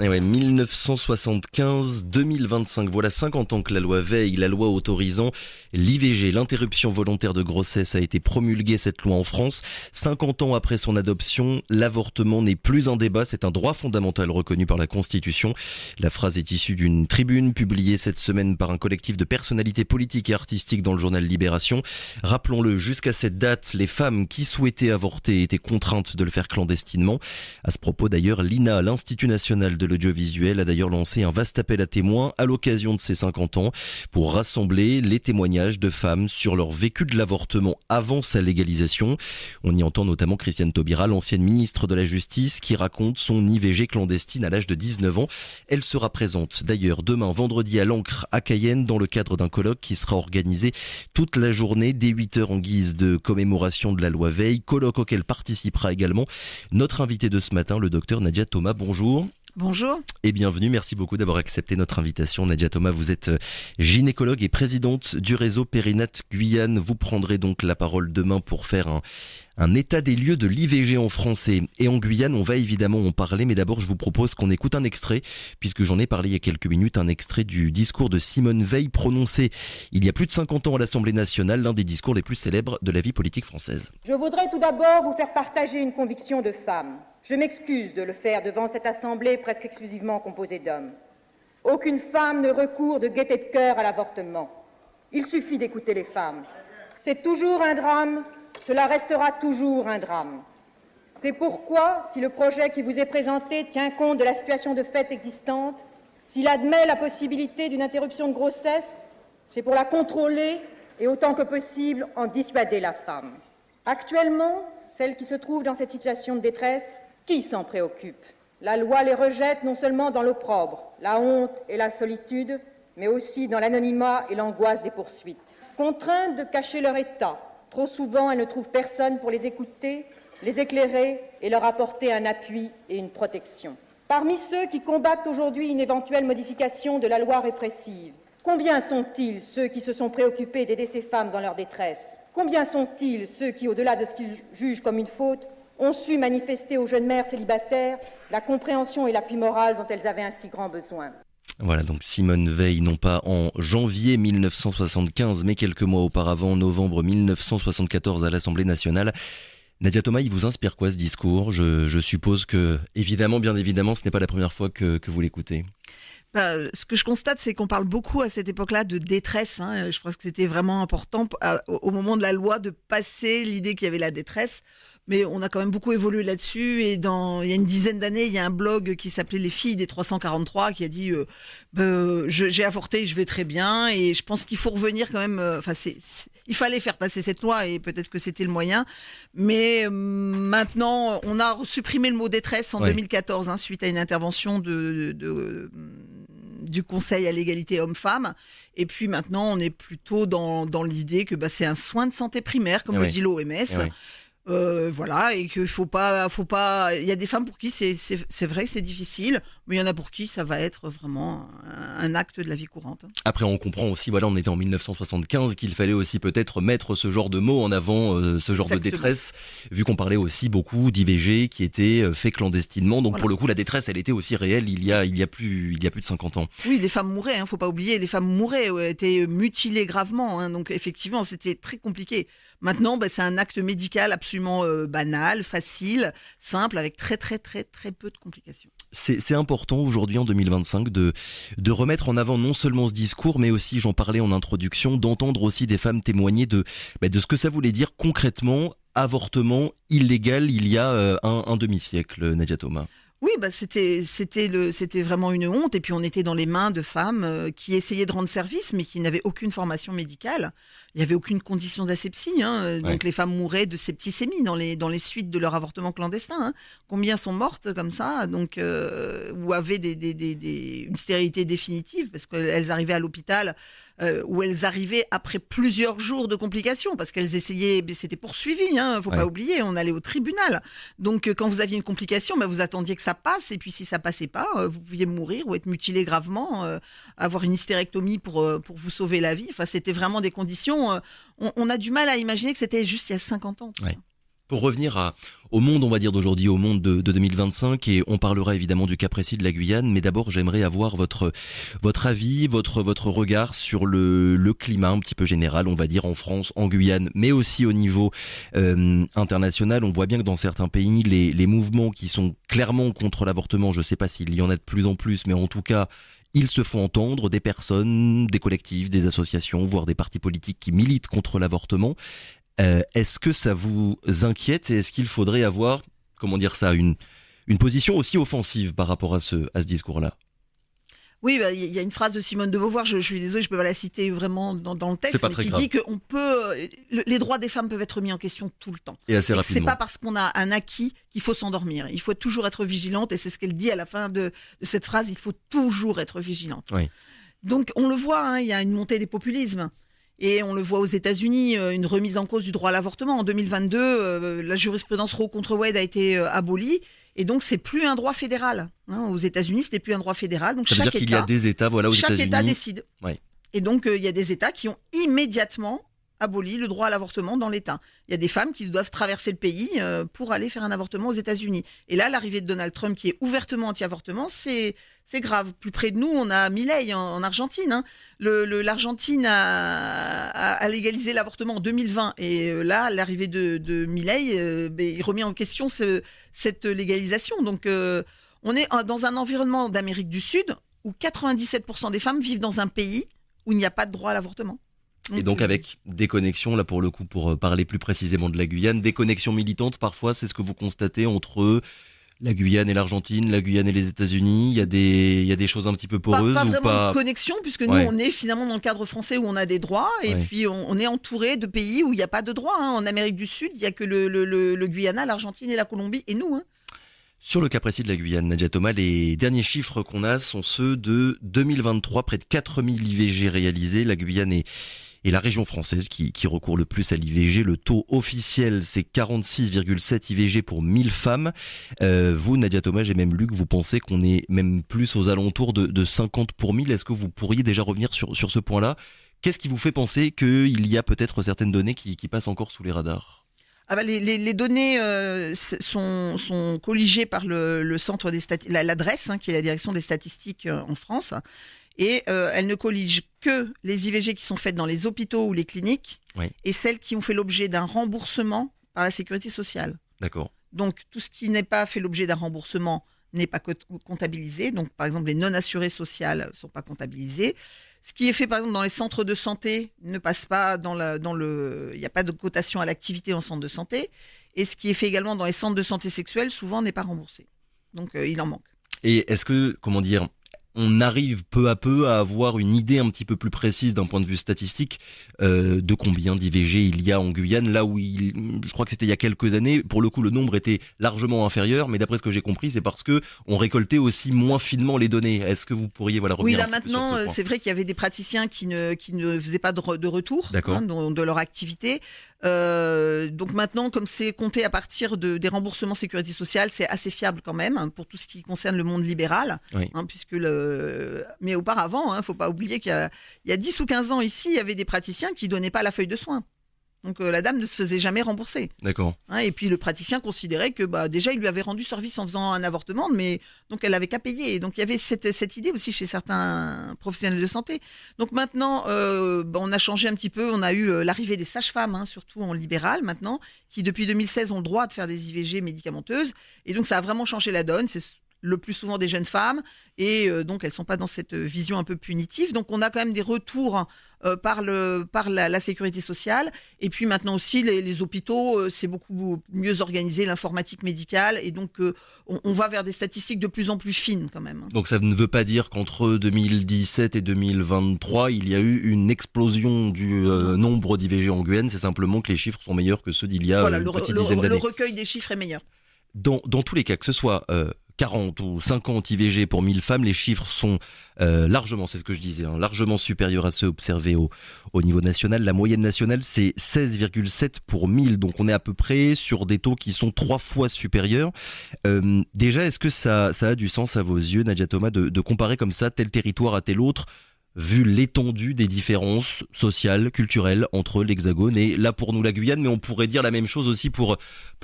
Et ouais, 1975-2025, voilà 50 ans que la loi Veil, la loi autorisant l'IVG, l'interruption volontaire de grossesse, a été promulguée, cette loi en France. 50 ans après son adoption, l'avortement n'est plus un débat, c'est un droit fondamental reconnu par la Constitution. La phrase est issue d'une tribune publiée cette semaine par un collectif de personnalités politiques et artistiques dans le journal Libération. Rappelons-le, jusqu'à cette date, les femmes qui souhaitaient avorter étaient contraintes de le faire clandestinement. À ce propos d'ailleurs, l'INA, l'Institut national de l'audiovisuel, a d'ailleurs lancé un vaste appel à témoins à l'occasion de ses 50 ans pour rassembler les témoignages de femmes sur leur vécu de l'avortement avant sa légalisation. On y entend notamment Christiane Taubira, l'ancienne ministre de la Justice, qui raconte son IVG clandestine à l'âge de 19 ans. Elle sera présente d'ailleurs demain vendredi à l'Ancre à Cayenne dans le cadre d'un colloque qui sera organisé toute la journée dès 8h en guise de commémoration de la loi Veil, colloque auquel participera également notre invité de ce matin, le docteur Nadia Thomas. Bonjour. Bonjour. Et bienvenue, merci beaucoup d'avoir accepté notre invitation. Nadia Thomas, vous êtes gynécologue et présidente du réseau Périnate Guyane. Vous prendrez donc la parole demain pour faire un état des lieux de l'IVG en France et en Guyane. On va évidemment en parler, mais d'abord je vous propose qu'on écoute un extrait, puisque j'en ai parlé il y a quelques minutes, un extrait du discours de Simone Veil prononcé il y a plus de 50 ans à l'Assemblée nationale, l'un des discours les plus célèbres de la vie politique française. Je voudrais tout d'abord vous faire partager une conviction de femme. Je m'excuse de le faire devant cette assemblée presque exclusivement composée d'hommes. Aucune femme ne recourt de gaieté de cœur à l'avortement. Il suffit d'écouter les femmes. C'est toujours un drame, cela restera toujours un drame. C'est pourquoi, si le projet qui vous est présenté tient compte de la situation de fait existante, s'il admet la possibilité d'une interruption de grossesse, c'est pour la contrôler et autant que possible en dissuader la femme. Actuellement, celles qui se trouvent dans cette situation de détresse, qui s'en préoccupe ? La loi les rejette non seulement dans l'opprobre, la honte et la solitude, mais aussi dans l'anonymat et l'angoisse des poursuites. Contraintes de cacher leur état, trop souvent elles ne trouvent personne pour les écouter, les éclairer et leur apporter un appui et une protection. Parmi ceux qui combattent aujourd'hui une éventuelle modification de la loi répressive, combien sont-ils ceux qui se sont préoccupés d'aider ces femmes dans leur détresse ? Combien sont-ils ceux qui, au-delà de ce qu'ils jugent comme une faute, ont su manifester aux jeunes mères célibataires la compréhension et l'appui moral dont elles avaient un si grand besoin. Voilà donc Simone Veil, non pas en janvier 1975, mais quelques mois auparavant, en novembre 1974 à l'Assemblée nationale. Nadia Thomas, il vous inspire quoi ce discours ? Je suppose que, bien évidemment, ce n'est pas la première fois que vous l'écoutez. Ce que je constate, c'est qu'on parle beaucoup à cette époque-là de détresse. Je pense que c'était vraiment important au moment de la loi de passer l'idée qu'il y avait la détresse. Mais on a quand même beaucoup évolué là-dessus. Et il y a une dizaine d'années, il y a un blog qui s'appelait Les filles des 343 qui a dit j'ai avorté, je vais très bien. Et je pense qu'il faut revenir quand même. Il fallait faire passer cette loi et peut-être que c'était le moyen. Mais maintenant, on a supprimé le mot détresse en 2014 suite à une intervention du Conseil à l'égalité homme-femme. Et puis maintenant, on est plutôt dans l'idée que c'est un soin de santé primaire, comme le dit l'OMS. Voilà, et qu'il faut pas. Il y a des femmes pour qui c'est vrai que c'est difficile, mais il y en a pour qui ça va être vraiment un acte de la vie courante. Après, on comprend aussi, on était en 1975, qu'il fallait aussi peut-être mettre ce genre de mots en avant, ce genre de détresse, vu qu'on parlait aussi beaucoup d'IVG qui était fait clandestinement. Donc pour le coup, la détresse, elle était aussi réelle il y a plus de 50 ans. Oui, les femmes mouraient, faut pas oublier, les femmes mouraient, étaient mutilées gravement. Donc effectivement, c'était très compliqué. Maintenant, c'est un acte médical absolument banal, facile, simple, avec très très très très peu de complications. C'est important aujourd'hui en 2025 de remettre en avant non seulement ce discours, mais aussi, j'en parlais en introduction, d'entendre aussi des femmes témoigner de ce que ça voulait dire concrètement, avortement illégal il y a un demi-siècle, Nadia Thomas. Oui, c'était vraiment une honte. Et puis on était dans les mains de femmes qui essayaient de rendre service, mais qui n'avaient aucune formation médicale. Il n'y avait aucune condition d'asepsie. Donc les femmes mouraient de septicémie dans les suites de leur avortement clandestin. Combien sont mortes comme ça, ou avaient une stérilité définitive parce qu'elles arrivaient à l'hôpital où elles arrivaient après plusieurs jours de complications parce qu'elles essayaient, c'était poursuivi. Faut pas oublier, on allait au tribunal. Donc quand vous aviez une complication, vous attendiez que ça passe et puis si ça passait pas, vous pouviez mourir ou être mutilé gravement, avoir une hystérectomie pour vous sauver la vie. Enfin, c'était vraiment des conditions. On a du mal à imaginer que c'était juste il y a 50 ans. Pour revenir au monde, on va dire d'aujourd'hui, au monde de 2025, et on parlera évidemment du cas précis de la Guyane, mais d'abord j'aimerais avoir votre avis, votre regard sur le climat un petit peu général, on va dire en France, en Guyane, mais aussi au niveau international. On voit bien que dans certains pays, les mouvements qui sont clairement contre l'avortement, je ne sais pas s'il y en a de plus en plus, mais en tout cas, ils se font entendre, des personnes, des collectifs, des associations, voire des partis politiques qui militent contre l'avortement. Est-ce que ça vous inquiète et est-ce qu'il faudrait avoir, comment dire ça, une position aussi offensive par rapport à ce discours-là ? Oui, il y a une phrase de Simone de Beauvoir, je suis désolée, je ne peux pas la citer vraiment dans le texte, mais qui grave. dit que les droits des femmes peuvent être mis en question tout le temps. Et assez Et rapidement. c'est pas parce qu'on a un acquis qu'il faut s'endormir. Il faut toujours être vigilante, et c'est ce qu'elle dit à la fin de cette phrase, il faut toujours être vigilante. Oui. Donc on le voit, hein, il y a une montée des populismes. Et on le voit aux États-Unis, une remise en cause du droit à l'avortement. En 2022, la jurisprudence Roe contre Wade a été abolie. Et donc, c'est plus un droit fédéral. Hein, aux États-Unis, c'était plus un droit fédéral. Donc, Ça veut dire qu'il y a des États, voilà, aux chaque États-Unis. État décide. Ouais. Et donc, il y a des États qui ont immédiatement aboli le droit à l'avortement dans l'État. Il y a des femmes qui doivent traverser le pays pour aller faire un avortement aux États-Unis. Et là, l'arrivée de Donald Trump, qui est ouvertement anti-avortement, c'est grave. Plus près de nous, on a Milei en Argentine. Hein. L'Argentine a légalisé l'avortement en 2020. Et là, l'arrivée de Milei, il remet en question cette légalisation. Donc, on est dans un environnement d'Amérique du Sud où 97% des femmes vivent dans un pays où il n'y a pas de droit à l'avortement. Et donc avec des connexions, là pour le coup, pour parler plus précisément de la Guyane, des connexions militantes parfois, c'est ce que vous constatez entre la Guyane et l'Argentine, la Guyane et les États-Unis. Il y a des choses un petit peu poreuses pas ou vraiment pas. de connexion, puisque nous, Ouais. on est finalement dans le cadre français où on a des droits, et Ouais. puis on est entouré de pays où il n'y a pas de droits. Hein. En Amérique du Sud, il n'y a que le Guyana, l'Argentine et la Colombie, et nous. Hein. Sur le cas précis de la Guyane, Nadia Thomas, les derniers chiffres qu'on a sont ceux de 2023, près de 4000 IVG réalisés. La Guyane est la région française qui recourt le plus à l'IVG. Le taux officiel, c'est 46,7 IVG pour 1000 femmes. Vous, Nadia Thomas, et même Luc, vous pensez qu'on est même plus aux alentours de 50 pour 1000. Est-ce que vous pourriez déjà revenir sur ce point-là ? Qu'est-ce qui vous fait penser qu'il y a peut-être certaines données qui passent encore sous les radars ? Les données sont colligées par le centre des l'adresse, hein, qui est la direction des statistiques en France. Et elle ne collige que les IVG qui sont faites dans les hôpitaux ou les cliniques, Oui. et celles qui ont fait l'objet d'un remboursement par la sécurité sociale. D'accord. Donc tout ce qui n'est pas fait l'objet d'un remboursement n'est pas comptabilisé. Donc par exemple les non-assurées sociales ne sont pas comptabilisées. Ce qui est fait par exemple dans les centres de santé ne passe pas il n'y a pas de cotation à l'activité en centre de santé. Et ce qui est fait également dans les centres de santé sexuelle souvent n'est pas remboursé. Donc il en manque. Et est-ce que, comment dire, on arrive peu à peu à avoir une idée un petit peu plus précise d'un point de vue statistique de combien d'IVG il y a en Guyane, là où je crois que c'était il y a quelques années, pour le coup le nombre était largement inférieur, mais d'après ce que j'ai compris, c'est parce que on récoltait aussi moins finement les données. Est-ce que vous pourriez revenir Oui, là un petit peu sur maintenant, ce point ? c'est vrai qu'il y avait des praticiens qui ne faisaient pas de retour D'accord. de leur activité. Donc maintenant, comme c'est compté à partir des remboursements sécurité sociale, c'est assez fiable quand même hein, pour tout ce qui concerne le monde libéral. Oui. Hein, mais auparavant, il ne faut pas oublier qu'il y a 10 ou 15 ans ici, il y avait des praticiens qui ne donnaient pas la feuille de soins. Donc la dame ne se faisait jamais rembourser. D'accord. Hein, et puis le praticien considérait que déjà il lui avait rendu service en faisant un avortement, mais donc elle avait qu'à payer. Et donc il y avait cette idée aussi chez certains professionnels de santé. Donc maintenant, on a changé un petit peu. On a eu l'arrivée des sages-femmes, hein, surtout en libéral maintenant, qui depuis 2016 ont le droit de faire des IVG médicamenteuses. Et donc ça a vraiment changé la donne. C'est le plus souvent des jeunes femmes, et donc elles ne sont pas dans cette vision un peu punitive. Donc on a quand même des retours par la sécurité sociale, et puis maintenant aussi les hôpitaux, c'est beaucoup mieux organisé, l'informatique médicale, et donc on va vers des statistiques de plus en plus fines quand même. Donc ça ne veut pas dire qu'entre 2017 et 2023, il y a eu une explosion du nombre d'IVG en Guyane, c'est simplement que les chiffres sont meilleurs que ceux d'il y a Voilà, une petite dizaine d'années. le recueil des chiffres est meilleur. Dans tous les cas, que ce soit 40 ou 50 IVG pour 1000 femmes, les chiffres sont largement, c'est ce que je disais, hein, largement supérieurs à ceux observés au niveau national. La moyenne nationale, c'est 16,7 pour 1000, donc on est à peu près sur des taux qui sont 3 fois supérieurs. Déjà, est-ce que ça a du sens à vos yeux, Nadia Thomas, de comparer comme ça tel territoire à tel autre, vu l'étendue des différences sociales, culturelles entre l'Hexagone et là pour nous la Guyane, mais on pourrait dire la même chose aussi pour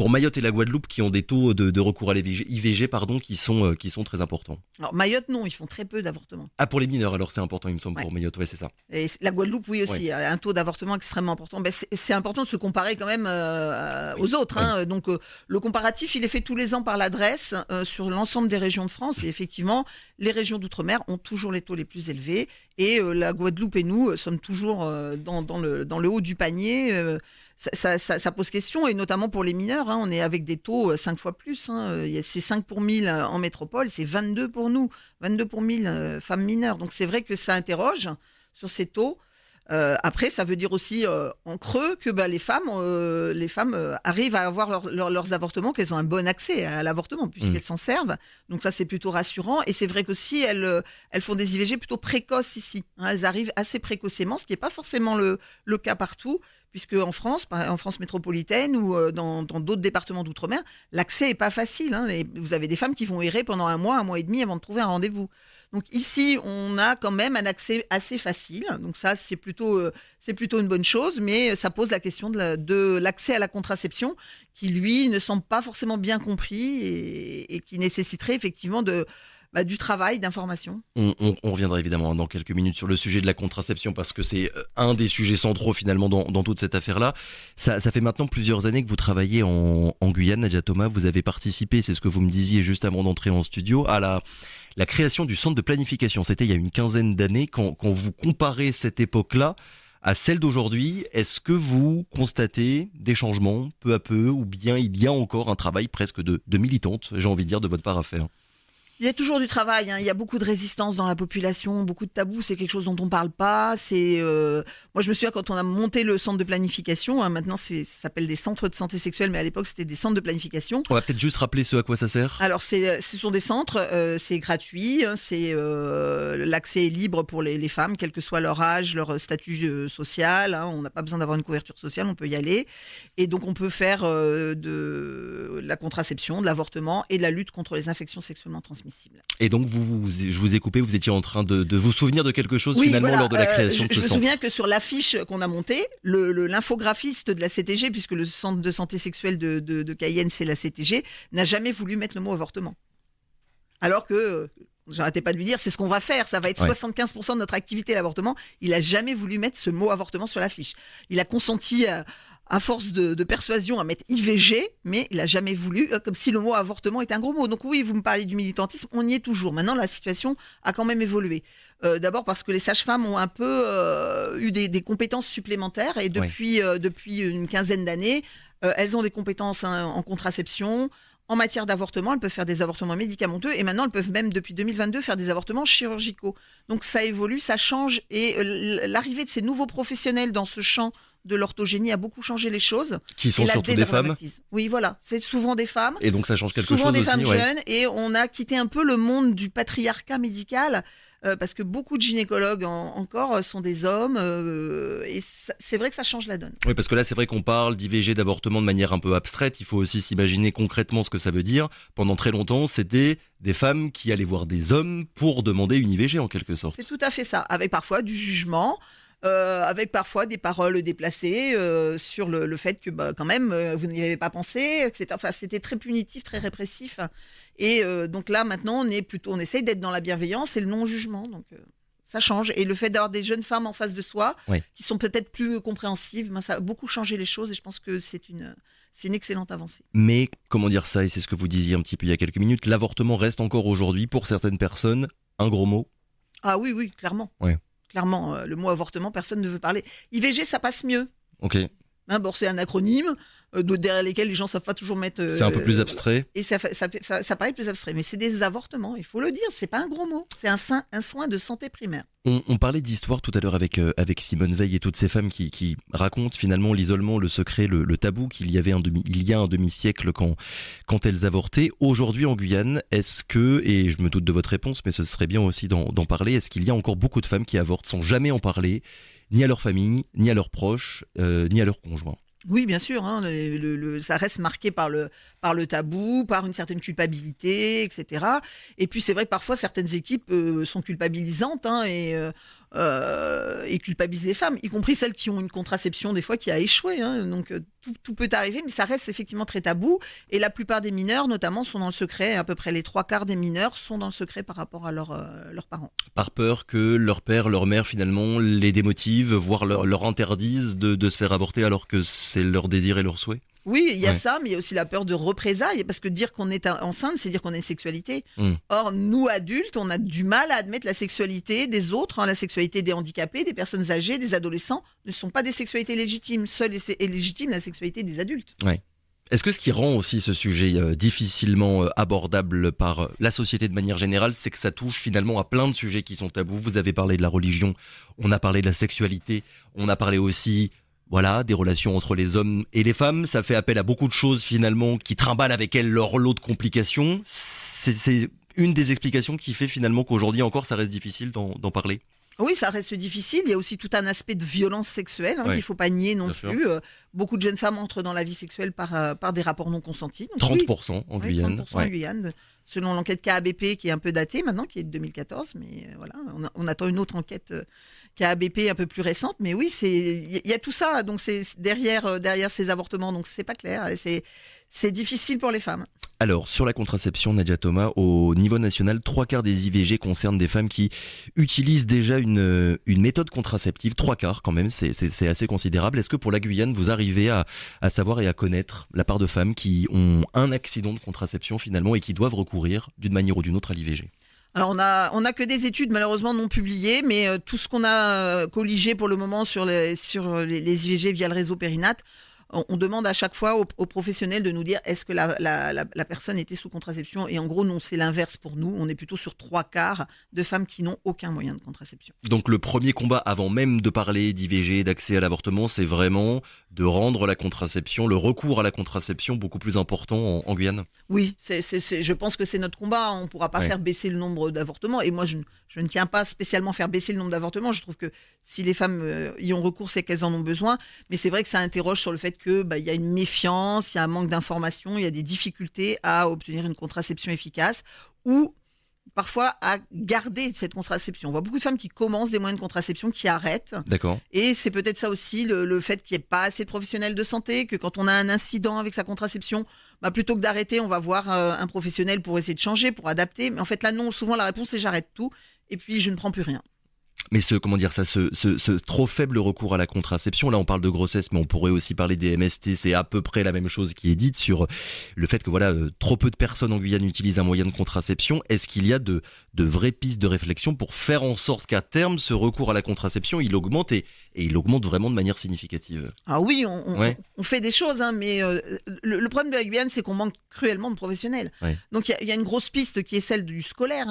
Mayotte et la Guadeloupe qui ont des taux de recours à l'IVG qui sont très importants. Alors Mayotte, non, ils font très peu d'avortements. Ah, pour les mineurs, alors c'est important, il me semble, Ouais. pour Mayotte, ouais, c'est ça. Et la Guadeloupe, oui aussi, un taux d'avortement extrêmement important. Ben, c'est important de se comparer quand même aux autres. Hein. Donc le comparatif, il est fait tous les ans par l'adresse sur l'ensemble des régions de France. Et effectivement, les régions d'outre-mer ont toujours les taux les plus élevés. Et la Guadeloupe et nous sommes toujours dans le haut du panier. Ça pose question, et notamment pour les mineurs. Hein, on est avec des taux 5 fois plus. Hein. C'est 5 pour 1000 en métropole, c'est 22 pour nous, 22 pour 1000 femmes mineures. Donc c'est vrai que ça interroge sur ces taux. Après, ça veut dire aussi en creux que les femmes arrivent à avoir leurs avortements, qu'elles ont un bon accès à l'avortement puisqu'elles s'en servent. Donc ça, c'est plutôt rassurant. Et c'est vrai qu'aussi, elles font des IVG plutôt précoces ici. Hein, elles arrivent assez précocement, ce qui n'est pas forcément le cas partout, puisque en France métropolitaine ou dans d'autres départements d'outre-mer, l'accès n'est pas facile. Hein, et vous avez des femmes qui vont errer pendant un mois et demi avant de trouver un rendez-vous. Donc ici, on a quand même un accès assez facile. Donc ça, c'est plutôt une bonne chose, mais ça pose la question de l'accès à la contraception qui, lui, ne semble pas forcément bien compris et qui nécessiterait effectivement du travail, d'information. On reviendra évidemment dans quelques minutes sur le sujet de la contraception parce que c'est un des sujets centraux finalement dans toute cette affaire-là. Ça fait maintenant plusieurs années que vous travaillez en Guyane, Nadia Thomas. Vous avez participé, c'est ce que vous me disiez juste avant d'entrer en studio, à la création du centre de planification. C'était il y a une quinzaine d'années. Quand vous comparez cette époque-là à celle d'aujourd'hui, est-ce que vous constatez des changements peu à peu ou bien il y a encore un travail presque de militante, j'ai envie de dire, de votre part à faire ? Il y a toujours du travail, hein. Il y a beaucoup de résistance dans la population, beaucoup de tabous, c'est quelque chose dont on ne parle pas. Moi je me souviens quand on a monté le centre de planification, hein, maintenant ça s'appelle des centres de santé sexuelle, mais à l'époque c'était des centres de planification. On va peut-être juste rappeler ce à quoi ça sert. Alors ce sont des centres, c'est gratuit, hein, l'accès est libre pour les femmes, quel que soit leur âge, leur statut social, hein, on n'a pas besoin d'avoir une couverture sociale, on peut y aller. Et donc on peut faire de la contraception, de l'avortement et de la lutte contre les infections sexuellement transmissibles. Et donc, je vous ai coupé, vous étiez en train de vous souvenir de quelque chose finalement lors de la création de ce centre. Je me souviens que sur l'affiche qu'on a montée, l'infographiste de la CTG, puisque le centre de santé sexuelle de Cayenne, c'est la CTG, n'a jamais voulu mettre le mot avortement. Alors que, j'arrêtais pas de lui dire, c'est ce qu'on va faire, ça va être 75% de notre activité l'avortement. Il n'a jamais voulu mettre ce mot avortement sur l'affiche. Il a consenti à force de persuasion à mettre IVG, mais il n'a jamais voulu, comme si le mot avortement était un gros mot. Donc oui, vous me parlez du militantisme, on y est toujours. Maintenant, la situation a quand même évolué. D'abord parce que les sages-femmes ont un peu eu des compétences supplémentaires et depuis une quinzaine d'années, elles ont des compétences en contraception. En matière d'avortement, elles peuvent faire des avortements médicamenteux et maintenant elles peuvent même depuis 2022 faire des avortements chirurgicaux. Donc ça évolue, ça change et l'arrivée de ces nouveaux professionnels dans ce champ de l'orthogénie a beaucoup changé les choses. Qui sont surtout des femmes. Oui, voilà, c'est souvent des femmes. Et donc ça change quelque chose aussi. Souvent des femmes jeunes et on a quitté un peu le monde du patriarcat médical parce que beaucoup de gynécologues encore sont des hommes et c'est vrai que ça change la donne. Oui, parce que là c'est vrai qu'on parle d'IVG, d'avortement de manière un peu abstraite, il faut aussi s'imaginer concrètement ce que ça veut dire. Pendant très longtemps, c'était des femmes qui allaient voir des hommes pour demander une IVG en quelque sorte. C'est tout à fait ça, avec parfois du jugement. Avec parfois des paroles déplacées sur le fait que quand même vous n'y avez pas pensé, etc. Enfin, c'était très punitif, très répressif. Et donc là maintenant on essaye d'être dans la bienveillance et le non-jugement. Donc ça change. Et le fait d'avoir des jeunes femmes en face de soi qui sont peut-être plus compréhensives, ça a beaucoup changé les choses et je pense que c'est une excellente avancée. Mais comment dire ça, et c'est ce que vous disiez un petit peu il y a quelques minutes, l'avortement reste encore aujourd'hui pour certaines personnes un gros mot. Ah oui, clairement. Ouais. Clairement, le mot avortement, personne ne veut parler. IVG, ça passe mieux. Ok. C'est un acronyme derrière lesquels les gens ne savent pas toujours mettre... c'est un peu plus abstrait. Et ça paraît plus abstrait. Mais c'est des avortements, il faut le dire. C'est pas un gros mot. C'est un soin de santé primaire. On parlait d'histoire tout à l'heure avec Simone Veil et toutes ces femmes qui racontent finalement l'isolement, le secret, le tabou qu'il y avait il y a un demi-siècle quand elles avortaient. Aujourd'hui en Guyane, est-ce que, et je me doute de votre réponse, mais ce serait bien aussi d'en parler, est-ce qu'il y a encore beaucoup de femmes qui avortent sans jamais en parler, ni à leur famille, ni à leurs proches, ni à leurs conjoints? Oui, bien sûr. Hein, ça reste marqué par le tabou, par une certaine culpabilité, etc. Et puis c'est vrai que parfois certaines équipes sont culpabilisantes. Hein, et et culpabilise les femmes, y compris celles qui ont une contraception des fois qui a échoué. Hein. Donc tout peut arriver, mais ça reste effectivement très tabou. Et la plupart des mineurs, notamment, sont dans le secret. À peu près les 3/4 des mineurs sont dans le secret par rapport à leurs parents. Par peur que leur père, leur mère finalement les démotivent, voire leur interdisent de se faire avorter alors que c'est leur désir et leur souhait. Oui, il y a Ouais. ça, mais il y a aussi la peur de représailles, parce que dire qu'on est enceinte, c'est dire qu'on a une sexualité. Mm. Or, nous, adultes, on a du mal à admettre la sexualité des autres, hein, la sexualité des handicapés, des personnes âgées, des adolescents, ne sont pas des sexualités légitimes. Seule est légitime la sexualité des adultes. Est-ce que ce qui rend aussi ce sujet difficilement abordable par la société de manière générale, c'est que ça touche finalement à plein de sujets qui sont tabous. Vous avez parlé de la religion, on a parlé de la sexualité, on a parlé aussi des relations entre les hommes et les femmes. Ça fait appel à beaucoup de choses finalement qui trimballent avec elles leur lot de complications. C'est une des explications qui fait finalement qu'aujourd'hui encore ça reste difficile d'en parler. Oui, ça reste difficile. Il y a aussi tout un aspect de violence sexuelle qu'il Ouais. ne faut pas nier non Bien sûr. plus. Beaucoup de jeunes femmes entrent dans la vie sexuelle par des rapports non consentis. Donc, oui, 30% en oui, Guyane. 30% en Guyane, selon l'enquête KABP qui est un peu datée maintenant, qui est de 2014. Mais voilà, on attend une autre enquête KABP un peu plus récente. Mais oui, il y a tout ça. Donc c'est derrière ces avortements. Donc c'est pas clair. C'est difficile pour les femmes. Alors, sur la contraception, Nadia Thomas, au niveau national, 3/4 des IVG concernent des femmes qui utilisent déjà une méthode contraceptive. 3/4 quand même, c'est assez considérable. Est-ce que pour la Guyane, vous arrivez à savoir et à connaître la part de femmes qui ont un accident de contraception finalement et qui doivent recourir d'une manière ou d'une autre à l'IVG ? Alors on a que des études malheureusement non publiées, mais tout ce qu'on a colligé pour le moment sur les IVG via le réseau Périnat, on demande à chaque fois aux professionnels de nous dire est-ce que la personne était sous contraception, et en gros non, c'est l'inverse pour nous, on est plutôt sur 3/4 de femmes qui n'ont aucun moyen de contraception. Donc le premier combat avant même de parler d'IVG, d'accès à l'avortement, c'est vraiment de rendre la contraception, le recours à la contraception beaucoup plus important en Guyane. Oui, je pense que c'est notre combat. On ne pourra pas Ouais. faire baisser le nombre d'avortements. Et moi, je ne tiens pas spécialement à faire baisser le nombre d'avortements. Je trouve que si les femmes y ont recours, c'est qu'elles en ont besoin. Mais c'est vrai que ça interroge sur le fait que y a une méfiance, il y a un manque d'information, il y a des difficultés à obtenir une contraception efficace ou parfois à garder cette contraception. On voit beaucoup de femmes qui commencent des moyens de contraception, qui arrêtent. D'accord. Et c'est peut-être ça aussi, le fait qu'il n'y ait pas assez de professionnels de santé, que quand on a un incident avec sa contraception, plutôt que d'arrêter, on va voir un professionnel pour essayer de changer, pour adapter. Mais en fait, là, non, souvent la réponse est j'arrête tout et puis je ne prends plus rien. Mais ce trop faible recours à la contraception, là on parle de grossesse, mais on pourrait aussi parler des MST, c'est à peu près la même chose qui est dite sur le fait que trop peu de personnes en Guyane utilisent un moyen de contraception. Est-ce qu'il y a de vraies pistes de réflexion pour faire en sorte qu'à terme, ce recours à la contraception, il augmente et il augmente vraiment de manière significative? Ah oui, Ouais. on fait des choses, hein, mais le problème de la Guyane, c'est qu'on manque cruellement de professionnels. Ouais. Donc il y a une grosse piste qui est celle du scolaire.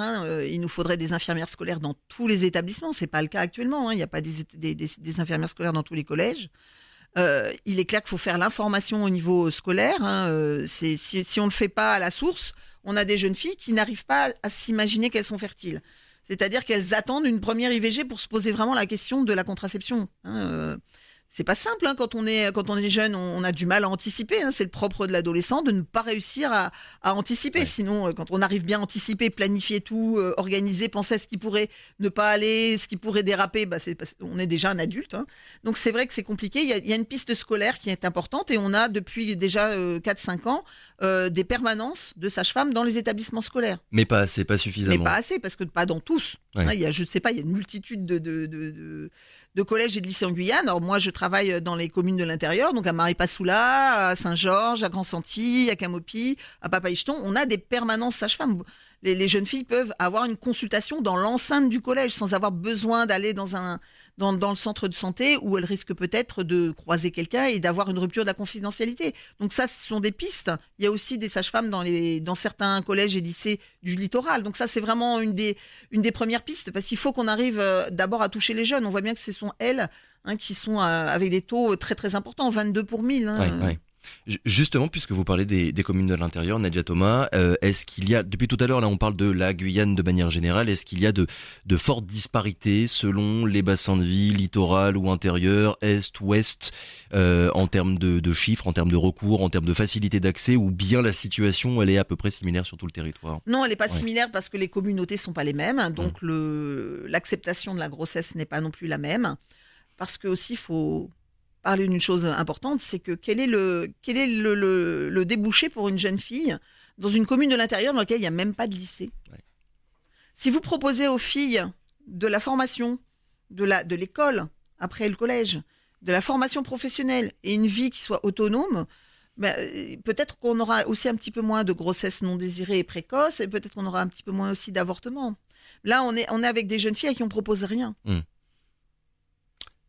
Il nous faudrait des infirmières scolaires dans tous les établissements. C'est pas le cas actuellement. Il n'y a pas des infirmières scolaires dans tous les collèges. Il est clair qu'il faut faire l'information au niveau scolaire. Si on ne le fait pas à la source, on a des jeunes filles qui n'arrivent pas à s'imaginer qu'elles sont fertiles. C'est-à-dire qu'elles attendent une première IVG pour se poser vraiment la question de la contraception. C'est pas simple, hein, quand on est jeune, on a du mal à anticiper. C'est le propre de l'adolescent de ne pas réussir à anticiper. Ouais. Sinon, quand on arrive bien à anticiper, planifier tout, organiser, penser à ce qui pourrait ne pas aller, ce qui pourrait déraper, c'est parce qu'on est déjà un adulte. Donc c'est vrai que c'est compliqué. Il y a une piste scolaire qui est importante et on a depuis déjà 4-5 ans des permanences de sages-femmes dans les établissements scolaires. Mais pas assez, pas suffisamment. Mais pas assez, parce que pas dans tous. Ouais. Il y a une multitude de collèges et de lycées en Guyane. Alors moi, je travaille dans les communes de l'intérieur, donc à Maripasoula, à Saint-Georges, à Grand-Santi, à Camopi, à Papaicheton. On a des permanences sages-femmes. Les jeunes filles peuvent avoir une consultation dans l'enceinte du collège sans avoir besoin d'aller dans le centre de santé où elles risquent peut-être de croiser quelqu'un et d'avoir une rupture de la confidentialité. Donc ça, ce sont des pistes. Il y a aussi des sages-femmes dans certains collèges et lycées du littoral. Donc ça, c'est vraiment une des premières pistes parce qu'il faut qu'on arrive d'abord à toucher les jeunes. On voit bien que ce sont elles qui sont avec des taux très très importants, 22 pour 1000. Ouais. Justement, puisque vous parlez des communes de l'intérieur, Nadia Thomas, est-ce qu'il y a, depuis tout à l'heure, là on parle de la Guyane de manière générale, est-ce qu'il y a de fortes disparités selon les bassins de vie, littoral ou intérieur, est, ouest, en termes de chiffres, en termes de recours, en termes de facilité d'accès, ou bien la situation elle est à peu près similaire sur tout le territoire? Non, elle n'est pas Ouais. similaire parce que les communautés sont pas les mêmes, donc l'acceptation de la grossesse n'est pas non plus la même. Parce que aussi, il faut parler d'une chose importante, c'est que quel est le débouché pour une jeune fille dans une commune de l'intérieur dans laquelle il n'y a même pas de lycée. Ouais. Si vous proposez aux filles de la formation, de l'école, après le collège, de la formation professionnelle et une vie qui soit autonome, ben, peut-être qu'on aura aussi un petit peu moins de grossesse non désirée et précoce, et peut-être qu'on aura un petit peu moins aussi d'avortements. Là, on est avec des jeunes filles à qui on propose rien.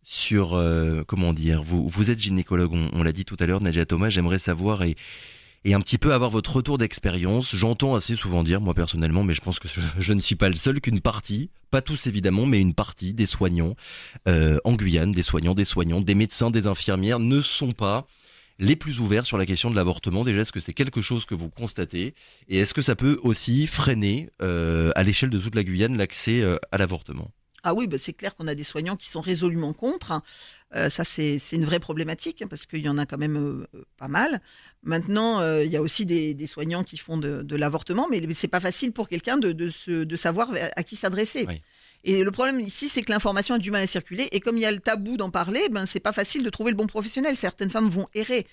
Sur, comment dire, vous êtes gynécologue, on l'a dit tout à l'heure, Nadia Thomas, j'aimerais savoir et un petit peu avoir votre retour d'expérience. J'entends assez souvent dire, moi personnellement, mais je pense que je ne suis pas le seul, qu'une partie, pas tous évidemment, mais une partie des soignants en Guyane, des soignants, des médecins, des infirmières, ne sont pas les plus ouverts sur la question de l'avortement. Déjà, est-ce que c'est quelque chose que vous constatez? Et est-ce que ça peut aussi freiner, à l'échelle de toute la Guyane, l'accès à l'avortement? Ah oui, bah c'est clair qu'on a des soignants qui sont résolument contre. Ça, c'est une vraie problématique, hein, parce qu'il y en a quand même pas mal. Maintenant, il y a aussi des soignants qui font de l'avortement, mais c'est pas facile pour quelqu'un de savoir à qui s'adresser. Oui. Et le problème ici, c'est que l'information a du mal à circuler. Et comme il y a le tabou d'en parler, ben, c'est pas facile de trouver le bon professionnel. Certaines femmes vont errer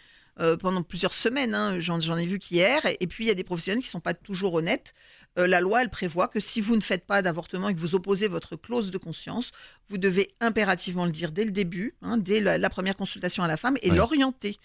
pendant plusieurs semaines. Hein, j'en ai vu qu'hier. Et puis, il y a des professionnels qui sont pas toujours honnêtes. La loi, elle prévoit que si vous ne faites pas d'avortement et que vous opposez votre clause de conscience, vous devez impérativement le dire dès le début, hein, dès la première consultation à la femme, et Ouais. l'orienter.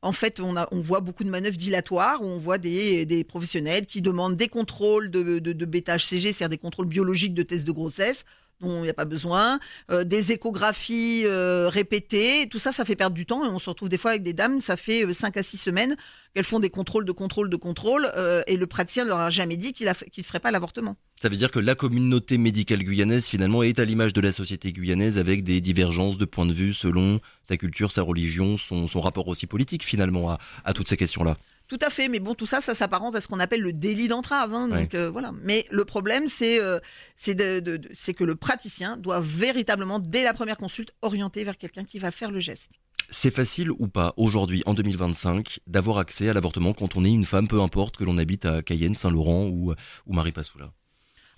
En fait, on voit beaucoup de manœuvres dilatoires où on voit des professionnels qui demandent des contrôles de bêta-HCG, c'est-à-dire des contrôles biologiques de tests de grossesse dont il n'y a pas besoin, des échographies répétées, tout ça, ça fait perdre du temps et on se retrouve des fois avec des dames, ça fait 5 à 6 semaines qu'elles font des contrôles et le praticien ne leur a jamais dit qu'il ne ferait pas l'avortement. Ça veut dire que la communauté médicale guyanaise, finalement, est à l'image de la société guyanaise avec des divergences de points de vue selon sa culture, sa religion, son rapport aussi politique, finalement, à toutes ces questions-là. Tout à fait, mais bon, tout ça, ça s'apparente à ce qu'on appelle le délit d'entrave. Hein, Ouais. donc voilà. Mais le problème, c'est que le praticien doit véritablement, dès la première consulte, orienter vers quelqu'un qui va faire le geste. C'est facile ou pas, aujourd'hui, en 2025, d'avoir accès à l'avortement quand on est une femme, peu importe que l'on habite à Cayenne, Saint-Laurent ou Maripasoula?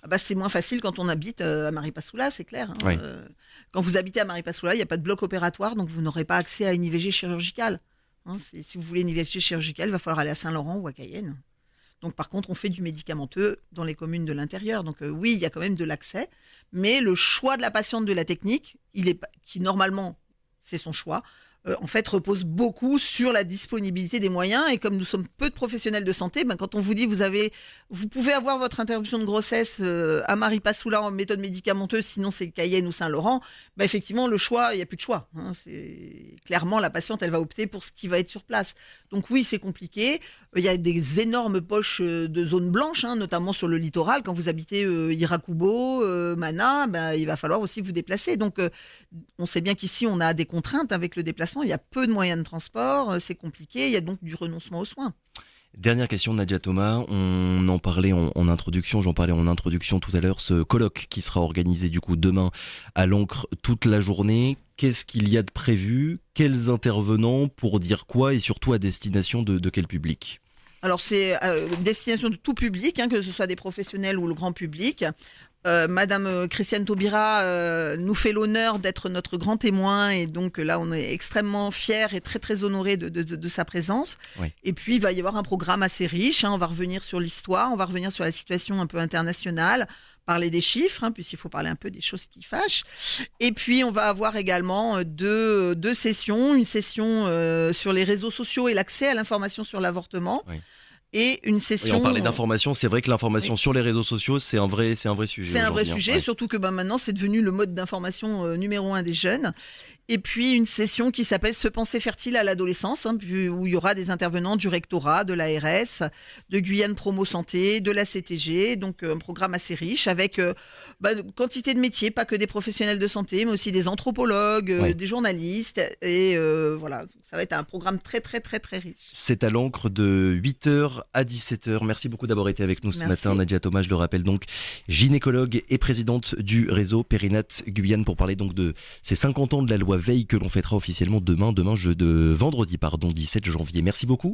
Ah bah, c'est moins facile quand on habite à Maripasoula, c'est clair. Hein. Ouais. Quand vous habitez à Maripasoula, il n'y a pas de bloc opératoire, donc vous n'aurez pas accès à une IVG chirurgicale. Hein, si vous voulez une IVG chirurgicale, il va falloir aller à Saint-Laurent ou à Cayenne. Donc par contre, on fait du médicamenteux dans les communes de l'intérieur. Donc oui, il y a quand même de l'accès, mais le choix de la patiente de la technique, qui normalement, c'est son choix, en fait, repose beaucoup sur la disponibilité des moyens. Et comme nous sommes peu de professionnels de santé, ben, quand on vous dit vous pouvez avoir votre interruption de grossesse à Maripasoula en méthode médicamenteuse, sinon c'est Cayenne ou Saint-Laurent, ben, effectivement, le choix, il n'y a plus de choix. Hein. Clairement, la patiente, elle va opter pour ce qui va être sur place. Donc oui, c'est compliqué. Il y a des énormes poches de zones blanches, hein, notamment sur le littoral. Quand vous habitez Irakubo, Mana, ben, il va falloir aussi vous déplacer. Donc on sait bien qu'ici, on a des contraintes avec le déplacement. Il y a peu de moyens de transport, c'est compliqué. Il y a donc du renoncement aux soins. Dernière question, Nadia Thomas. On en parlait en introduction, j'en parlais en introduction tout à l'heure, ce colloque qui sera organisé du coup demain à l'Ancre toute la journée. Qu'est-ce qu'il y a de prévu? Quels intervenants pour dire quoi et surtout à destination de quel public? Alors, c'est destination de tout public, hein, que ce soit des professionnels ou le grand public. Madame Christiane Taubira nous fait l'honneur d'être notre grand témoin et donc là on est extrêmement fiers et très très honorés de sa présence. Oui. Et puis il va y avoir un programme assez riche, hein. On va revenir sur l'histoire, on va revenir sur la situation un peu internationale, parler des chiffres, hein, puisqu'il faut parler un peu des choses qui fâchent. Et puis on va avoir également deux sessions, une session sur les réseaux sociaux et l'accès à l'information sur l'avortement. Oui. Et une Oui, session. on parlait d'information, c'est vrai que l'information Oui. sur les réseaux sociaux, c'est un vrai sujet. C'est un vrai aujourd'hui, hein. sujet, Ouais. surtout que maintenant c'est devenu le mode d'information numéro 1 des jeunes. Et puis une session qui s'appelle Se penser fertile à l'adolescence, où il y aura des intervenants du rectorat, de l'ARS, de Guyane Promo Santé, de la CTG, donc un programme assez riche avec une quantité de métiers, pas que des professionnels de santé, mais aussi des anthropologues, des journalistes. Et voilà, ça va être un programme très, très, très, très riche. C'est à l'Ancre de 8h à 17h. Merci beaucoup d'avoir été avec nous ce matin, Nadia Thomas. Je le rappelle donc, gynécologue et présidente du réseau Périnate Guyane, pour parler donc de ces 50 ans de la loi Veil que l'on fêtera officiellement vendredi 17 janvier. Merci beaucoup.